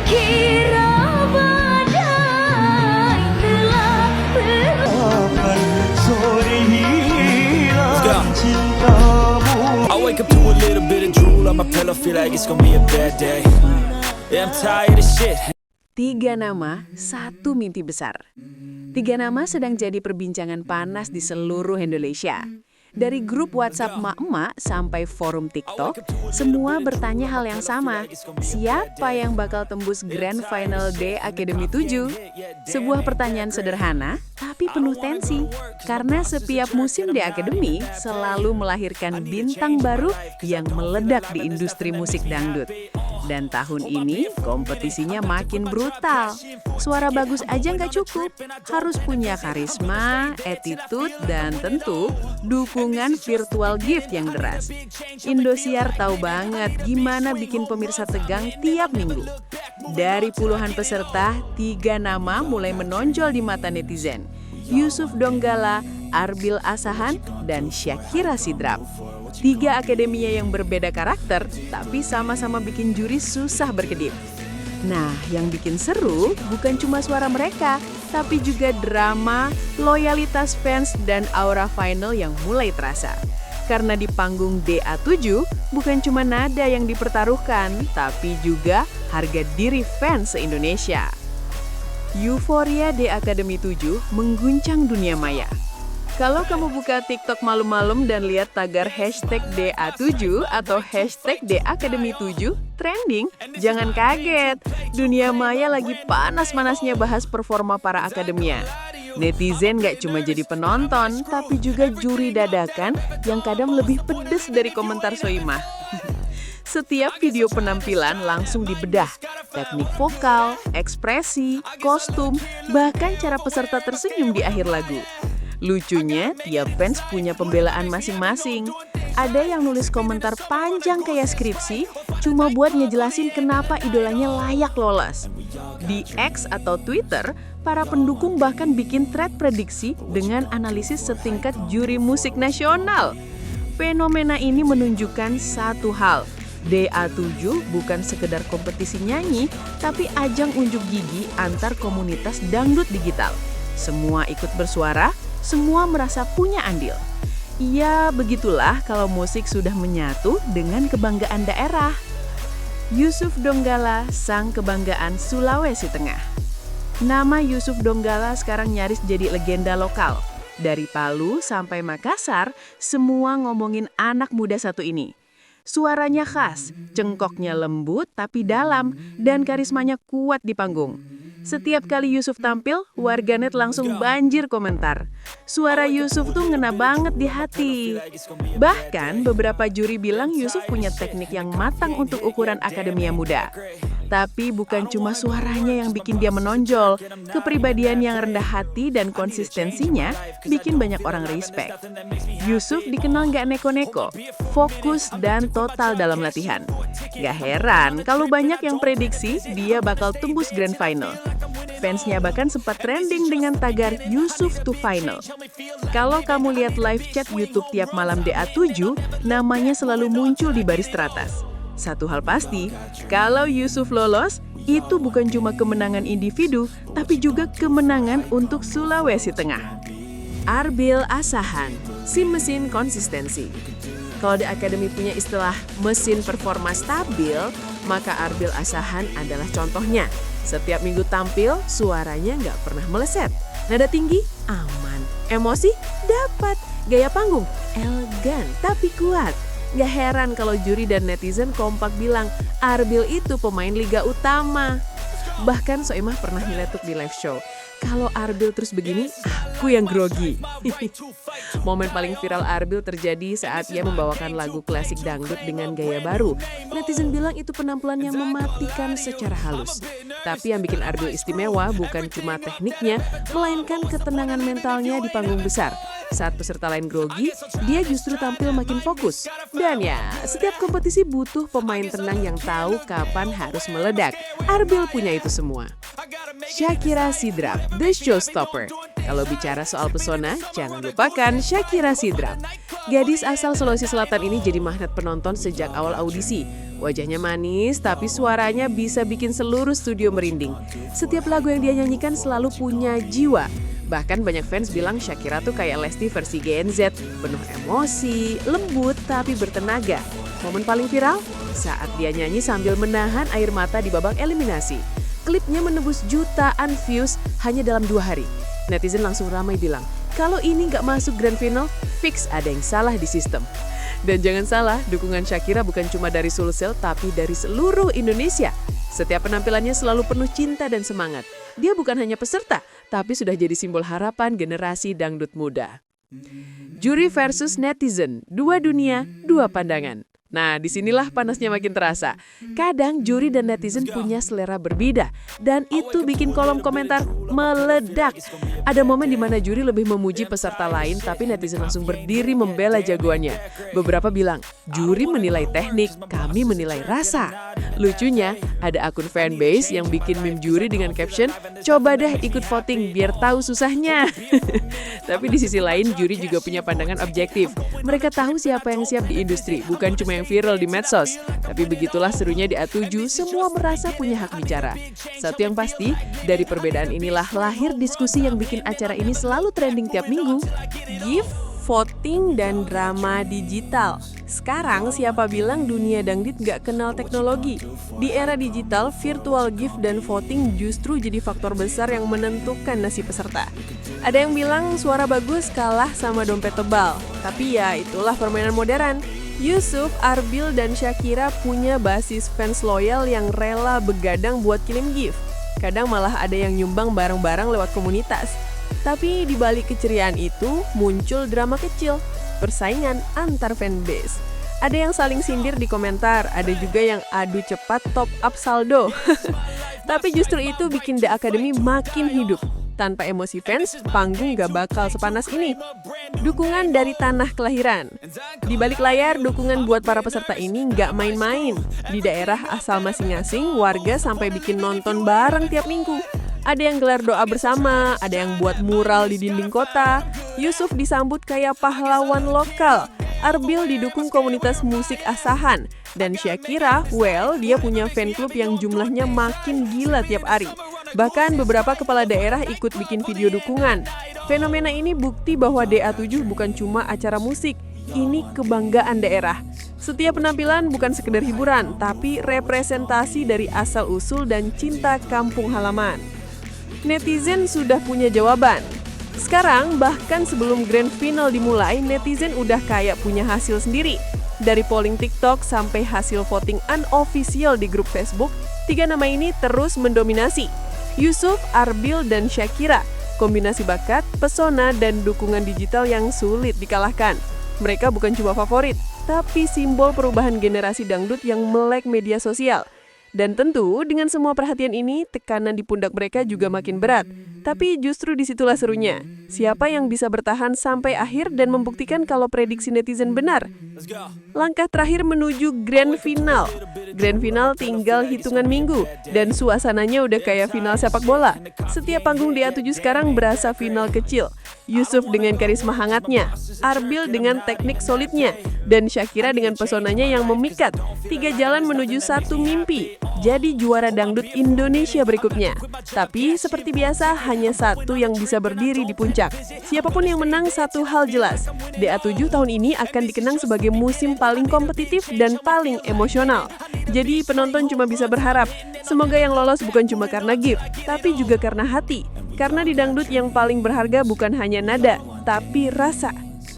Kira badai telah akan sore hilang cintamu. I wake up to a little bit of drool on my pillow, feel like it's gonna be a bad day. Yeah, I'm tired of shit. 3 nama, 1 mimpi besar. 3 nama sedang jadi perbincangan panas di seluruh Indonesia. Dari grup WhatsApp mak-emak sampai forum TikTok, semua bertanya hal yang sama. Siapa yang bakal tembus Grand Final D Academy 7? Sebuah pertanyaan sederhana, tapi penuh tensi. Karena setiap musim D Academy selalu melahirkan bintang baru yang meledak di industri musik dangdut. Dan tahun ini kompetisinya makin brutal. Suara bagus aja nggak cukup, harus punya karisma, attitude, dan tentu dukungan virtual gift yang deras. Indosiar tahu banget gimana bikin pemirsa tegang tiap minggu. Dari puluhan peserta, 3 nama mulai menonjol di mata netizen. Yusuf Donggala, Arbil Asahan, dan Shakira Sidrap. 3 akademia yang berbeda karakter, tapi sama-sama bikin juri susah berkedip. Nah, yang bikin seru bukan cuma suara mereka, tapi juga drama, loyalitas fans, dan aura final yang mulai terasa. Karena di panggung DA7, bukan cuma nada yang dipertaruhkan, tapi juga harga diri fans se-Indonesia. Euforia D Academy 7 mengguncang dunia maya. Kalau kamu buka TikTok malam-malam dan lihat tagar hashtag DA7 atau hashtag DAcademy7 trending, jangan kaget. Dunia maya lagi panas-panasnya bahas performa para akademia. Netizen gak cuma jadi penonton, tapi juga juri dadakan yang kadang lebih pedes dari komentar Soimah. Setiap video penampilan langsung dibedah. Teknik vokal, ekspresi, kostum, bahkan cara peserta tersenyum di akhir lagu. Lucunya, tiap fans punya pembelaan masing-masing. Ada yang nulis komentar panjang kayak skripsi, cuma buat ngejelasin kenapa idolanya layak lolos. Di X atau Twitter, para pendukung bahkan bikin thread prediksi dengan analisis setingkat juri musik nasional. Fenomena ini menunjukkan satu hal. DA7 bukan sekedar kompetisi nyanyi, tapi ajang unjuk gigi antar komunitas dangdut digital. Semua ikut bersuara, semua merasa punya andil. Ya, begitulah kalau musik sudah menyatu dengan kebanggaan daerah. Yusuf Donggala, sang kebanggaan Sulawesi Tengah. Nama Yusuf Donggala sekarang nyaris jadi legenda lokal. Dari Palu sampai Makassar, semua ngomongin anak muda satu ini. Suaranya khas, cengkoknya lembut tapi dalam, dan karismanya kuat di panggung. Setiap kali Yusuf tampil, warganet langsung banjir komentar. Suara Yusuf tuh ngena banget di hati. Bahkan beberapa juri bilang Yusuf punya teknik yang matang untuk ukuran akademia muda. Tapi bukan cuma suaranya yang bikin dia menonjol, kepribadian yang rendah hati dan konsistensinya bikin banyak orang respect. Yusuf dikenal nggak neko-neko, fokus dan total dalam latihan. Gak heran kalau banyak yang prediksi dia bakal tembus Grand Final. Fansnya bahkan sempat trending dengan tagar Yusuf to Final. Kalau kamu lihat live chat YouTube tiap malam DA7, namanya selalu muncul di baris teratas. Satu hal pasti, kalau Yusuf lolos, itu bukan cuma kemenangan individu, tapi juga kemenangan untuk Sulawesi Tengah. Arbil Asahan, si mesin konsistensi. Kalau di Academy punya istilah mesin performa stabil, maka Arbil Asahan adalah contohnya. Setiap minggu tampil, suaranya nggak pernah meleset. Nada tinggi, aman. Emosi, dapat. Gaya panggung, elegan tapi kuat. Gak heran kalau juri dan netizen kompak bilang Arbil itu pemain liga utama. Bahkan Soimah pernah nyeletuk di live show, kalau Arbil terus begini, aku yang grogi. Momen paling viral Arbil terjadi saat ia membawakan lagu klasik dangdut dengan gaya baru. Netizen bilang itu penampilan yang mematikan secara halus. Tapi yang bikin Arbil istimewa bukan cuma tekniknya, melainkan ketenangan mentalnya di panggung besar. Saat peserta lain grogi, dia justru tampil makin fokus. Dan ya, setiap kompetisi butuh pemain tenang yang tahu kapan harus meledak. Arbil punya itu semua. Shakira Sidrap, the showstopper. Kalau bicara soal pesona, jangan lupakan Shakira Sidrap. Gadis asal Sulawesi Selatan ini jadi magnet penonton sejak awal audisi. Wajahnya manis, tapi suaranya bisa bikin seluruh studio merinding. Setiap lagu yang dia nyanyikan selalu punya jiwa. Bahkan banyak fans bilang Shakira tuh kayak Lesti versi Gen Z, penuh emosi, lembut tapi bertenaga. Momen paling viral saat dia nyanyi sambil menahan air mata di babak eliminasi. Klipnya menembus jutaan views hanya dalam 2 hari. Netizen langsung ramai bilang, kalau ini nggak masuk grand final, fix ada yang salah di sistem. Dan jangan salah, dukungan Shakira bukan cuma dari Sulsel tapi dari seluruh Indonesia. Setiap penampilannya selalu penuh cinta dan semangat. Dia bukan hanya peserta, tapi sudah jadi simbol harapan generasi dangdut muda. Juri versus netizen, 2 dunia, 2 pandangan. Nah, disinilah panasnya makin terasa. Kadang juri dan netizen punya selera berbeda, dan itu bikin kolom komentar meledak. Ada momen di mana juri lebih memuji peserta lain, tapi netizen langsung berdiri membela jagoannya. Beberapa bilang, juri menilai teknik, kami menilai rasa. Lucunya, ada akun fanbase yang bikin meme juri dengan caption, coba deh ikut voting biar tahu susahnya. Tapi di sisi lain, juri juga punya pandangan objektif. Mereka tahu siapa yang siap di industri, bukan cuma yang viral di medsos. Tapi begitulah serunya di A7, semua merasa punya hak bicara. Satu yang pasti, dari perbedaan inilah lahir diskusi yang bikin acara ini selalu trending tiap minggu. Gift, voting, dan drama digital. Sekarang siapa bilang dunia dangdut gak kenal teknologi? Di era digital, virtual gift dan voting justru jadi faktor besar yang menentukan nasib peserta. Ada yang bilang suara bagus kalah sama dompet tebal. Tapi ya itulah permainan modern. Yusuf, Arbil, dan Shakira punya basis fans loyal yang rela begadang buat kirim gift. Kadang malah ada yang nyumbang barang-barang lewat komunitas. Tapi di balik keceriaan itu muncul drama kecil, persaingan antar fanbase. Ada yang saling sindir di komentar, ada juga yang adu cepat top up saldo. Tapi justru itu bikin The Academy makin hidup. Tanpa emosi fans, panggung gak bakal sepanas ini. Dukungan dari tanah kelahiran. Di balik layar, dukungan buat para peserta ini gak main-main. Di daerah asal masing-masing, warga sampai bikin nonton bareng tiap minggu. Ada yang gelar doa bersama, ada yang buat mural di dinding kota. Yusuf disambut kayak pahlawan lokal. Arbil didukung komunitas musik asahan. Dan Shakira, well, dia punya fan club yang jumlahnya makin gila tiap hari. Bahkan beberapa kepala daerah ikut bikin video dukungan. Fenomena ini bukti bahwa DA7 bukan cuma acara musik, ini kebanggaan daerah. Setiap penampilan bukan sekedar hiburan, tapi representasi dari asal-usul dan cinta kampung halaman. Netizen sudah punya jawaban. Sekarang, bahkan sebelum grand final dimulai, netizen udah kayak punya hasil sendiri. Dari polling TikTok sampai hasil voting unofficial di grup Facebook, 3 nama ini terus mendominasi. Yusuf, Arbil, dan Shakira. Kombinasi bakat, pesona, dan dukungan digital yang sulit dikalahkan. Mereka bukan cuma favorit, tapi simbol perubahan generasi dangdut yang melek media sosial. Dan tentu dengan semua perhatian ini, tekanan di pundak mereka juga makin berat. Tapi justru disitulah serunya. Siapa yang bisa bertahan sampai akhir dan membuktikan kalau prediksi netizen benar? Langkah terakhir menuju grand final. Grand final tinggal hitungan minggu, dan suasananya udah kayak final sepak bola. Setiap panggung di A7 sekarang berasa final kecil. Yusuf dengan karisma hangatnya, Arbil dengan teknik solidnya, dan Shakira dengan pesonanya yang memikat. 3 jalan menuju satu mimpi, jadi juara dangdut Indonesia berikutnya. Tapi seperti biasa, hanya satu yang bisa berdiri di puncak. Siapapun yang menang, satu hal jelas, DA7 tahun ini akan dikenang sebagai musim paling kompetitif dan paling emosional. Jadi penonton cuma bisa berharap, semoga yang lolos bukan cuma karena gift, tapi juga karena hati. Karena di dangdut yang paling berharga bukan hanya nada, tapi rasa.